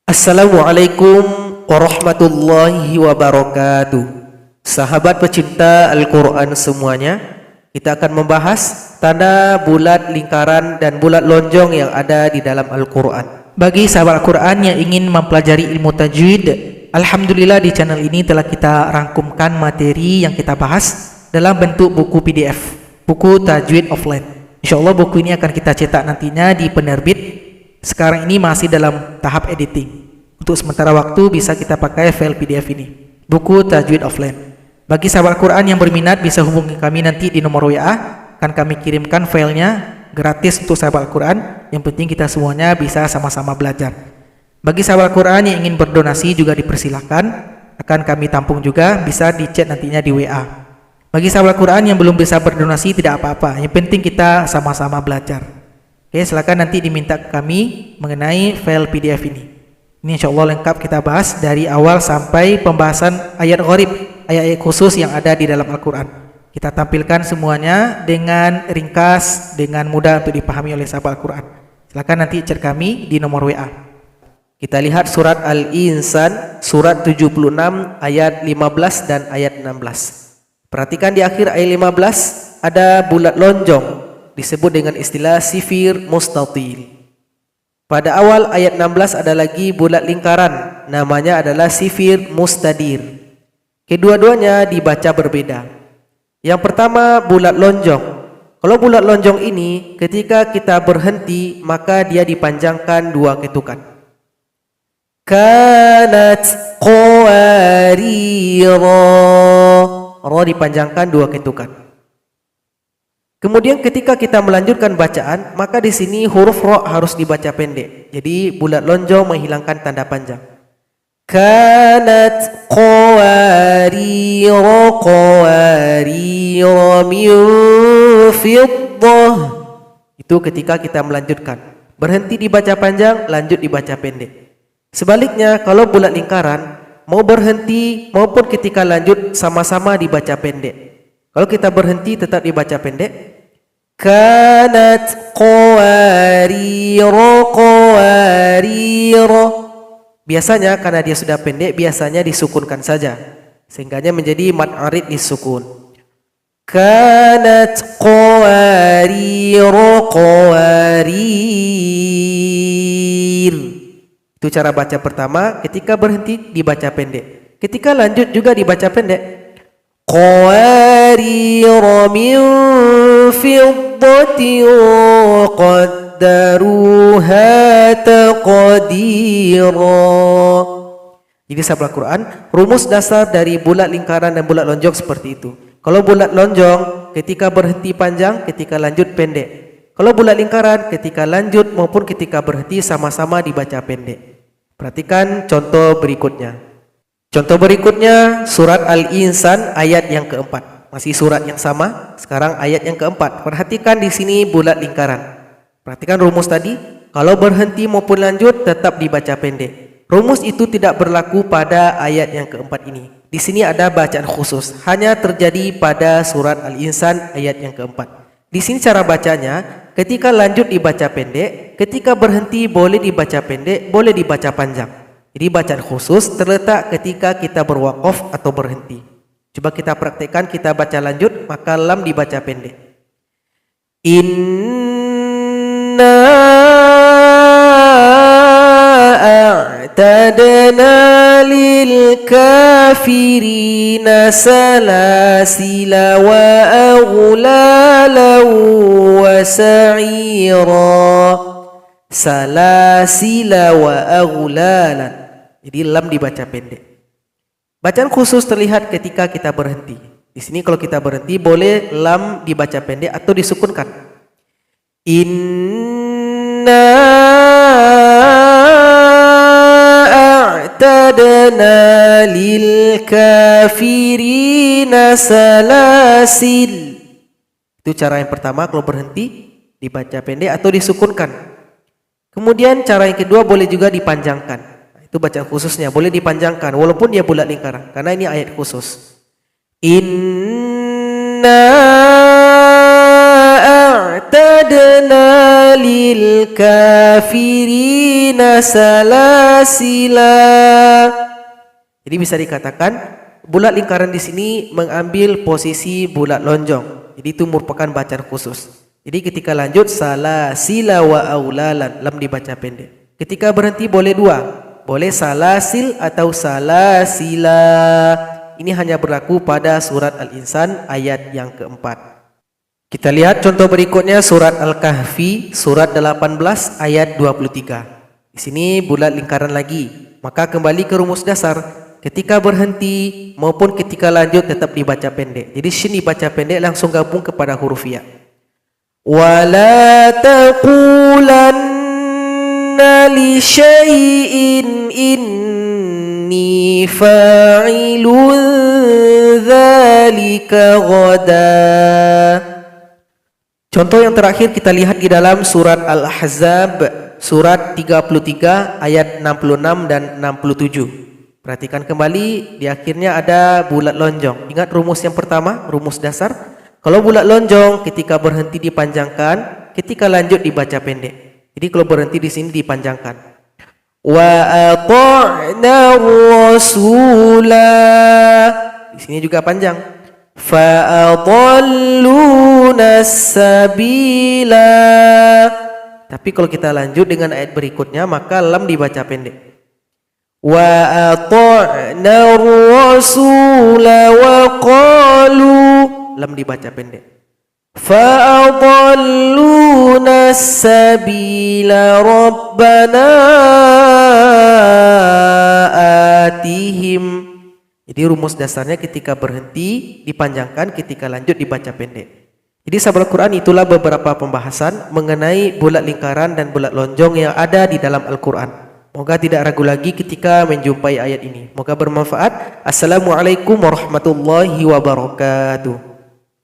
Assalamualaikum warahmatullahi wabarakatuh. Sahabat pecinta Al-Quran semuanya, kita akan membahas tanda bulat lingkaran dan bulat lonjong yang ada di dalam Al-Quran. Bagi sahabat Al-Quran yang ingin mempelajari ilmu tajwid, alhamdulillah di channel ini telah kita rangkumkan materi yang kita bahas dalam bentuk buku PDF, buku Tajwid Offline. InsyaAllah buku ini akan kita cetak nantinya di penerbit. Sekarang ini masih dalam tahap editing. Untuk sementara waktu bisa kita pakai file PDF ini, buku Tajwid Offline. Bagi sahabat Quran yang berminat bisa hubungi kami nanti di nomor WA. Akan kami kirimkan filenya gratis untuk sahabat Quran. Yang penting kita semuanya bisa sama-sama belajar. Bagi sahabat Quran yang ingin berdonasi juga dipersilahkan. Akan kami tampung juga, bisa di chat nantinya di WA. Bagi sahabat Quran yang belum bisa berdonasi tidak apa-apa. Yang penting kita sama-sama belajar. Oke, silakan nanti diminta ke kami mengenai file PDF ini. Ini insyaallah lengkap kita bahas dari awal sampai pembahasan ayat gharib, ayat-ayat khusus yang ada di dalam Al-Quran. Kita tampilkan semuanya dengan ringkas, dengan mudah untuk dipahami oleh sahabat Al-Quran. Silakan nanti chat kami di nomor WA. Kita lihat surat Al-Insan, surat 76 ayat 15 dan ayat 16. Perhatikan di akhir ayat 15 ada bulat lonjong, disebut dengan istilah sifir mustatil. Pada awal ayat 16 ada lagi bulat lingkaran, namanya adalah sifir mustadir. Kedua-duanya dibaca berbeda. Yang pertama bulat lonjong. Kalau bulat lonjong ini ketika kita berhenti maka dia dipanjangkan dua ketukan. Kanat qawarira, ro dipanjangkan dua ketukan. Kemudian ketika kita melanjutkan bacaan, maka di sini huruf ro harus dibaca pendek. Jadi bulat lonjong menghilangkan tanda panjang. Kanat qawarira qawarira min fiddah. Itu ketika kita melanjutkan. Berhenti dibaca panjang, lanjut dibaca pendek. Sebaliknya, kalau bulat lingkaran, mau berhenti maupun ketika lanjut sama-sama dibaca pendek. Kalau kita berhenti tetap dibaca pendek. Kanat qawarira qawarira. Biasanya karena dia sudah pendek biasanya disukunkan saja, sehingganya menjadi mad arid disukun. Kanat qawarira qawarir. Itu cara baca pertama. Ketika berhenti dibaca pendek, ketika lanjut juga dibaca pendek. Qawarira min fiddatin qaddaruha taqdira. Jadi sahabat Quran, rumus dasar dari bulat lingkaran dan bulat lonjong seperti itu. Kalau bulat lonjong ketika berhenti panjang, ketika lanjut pendek. Kalau bulat lingkaran ketika lanjut maupun ketika berhenti sama-sama dibaca pendek. Perhatikan contoh berikutnya. Contoh berikutnya surat Al-Insan ayat yang keempat. Masih surat yang sama, sekarang ayat yang keempat. Perhatikan di sini bulat lingkaran. Perhatikan rumus tadi, kalau berhenti maupun lanjut tetap dibaca pendek. Rumus itu tidak berlaku pada ayat yang keempat ini. Di sini ada bacaan khusus, hanya terjadi pada surat Al-Insan ayat yang keempat. Di sini cara bacanya, ketika lanjut dibaca pendek, ketika berhenti boleh dibaca pendek, boleh dibaca panjang. Jadi bacaan khusus terletak ketika kita berwaqaf atau berhenti. Coba kita praktekkan, kita baca lanjut, maka lam dibaca pendek. Inna a'tadna lil kafirina salasila wa aghlalan wa sa'ira. Salasila wa aghlalan. Jadi lam dibaca pendek. Bacaan khusus terlihat ketika kita berhenti. Di sini kalau kita berhenti boleh lam dibaca pendek atau disukunkan. Inna a'tadna lil kafirina salasil. Itu cara yang pertama, kalau berhenti dibaca pendek atau disukunkan. Kemudian cara yang kedua boleh juga dipanjangkan. Itu bacaan khususnya, boleh dipanjangkan walaupun dia bulat lingkaran karena ini ayat khusus. Inna a'tadna lil kafirina kafirina salasila. Jadi bisa dikatakan bulat lingkaran di sini mengambil posisi bulat lonjong. Jadi itu merupakan bacaan khusus. Jadi ketika lanjut salasila wa aulalan, lam dibaca pendek. Ketika berhenti boleh dua, boleh salasil atau salasila. Ini hanya berlaku pada surat Al-Insan ayat yang keempat. Kita lihat contoh berikutnya surat Al-Kahfi surat 18 ayat 23. Di sini bulat lingkaran lagi. Maka kembali ke rumus dasar. Ketika berhenti maupun ketika lanjut tetap dibaca pendek. Jadi sini baca pendek langsung gabung kepada huruf ya. Wala taqulanna li syai'in inni fa'ilun dzalika ghadan. Contoh yang terakhir kita lihat di dalam surat Al-Ahzab surat 33 ayat 66 dan 67. Perhatikan kembali, di akhirnya ada bulat lonjong. Ingat rumus yang pertama, rumus dasar. Kalau bulat lonjong ketika berhenti dipanjangkan, ketika lanjut dibaca pendek. Jadi kalau berhenti di sini dipanjangkan. Wa ata'na rasula. Di sini juga panjang. Fa adalluna sabila. Tapi kalau kita lanjut dengan ayat berikutnya, maka lam dibaca pendek. Wa ata'na rasula wa qalu, lam dibaca pendek. Fa adalluna sabila rabbana atihim. Jadi rumus dasarnya ketika berhenti dipanjangkan, ketika lanjut dibaca pendek. Jadi sahabat Al-Quran, itulah beberapa pembahasan mengenai bulat lingkaran dan bulat lonjong yang ada di dalam Al-Quran. Moga tidak ragu lagi ketika menjumpai ayat ini. Moga bermanfaat. Assalamualaikum warahmatullahi wabarakatuh.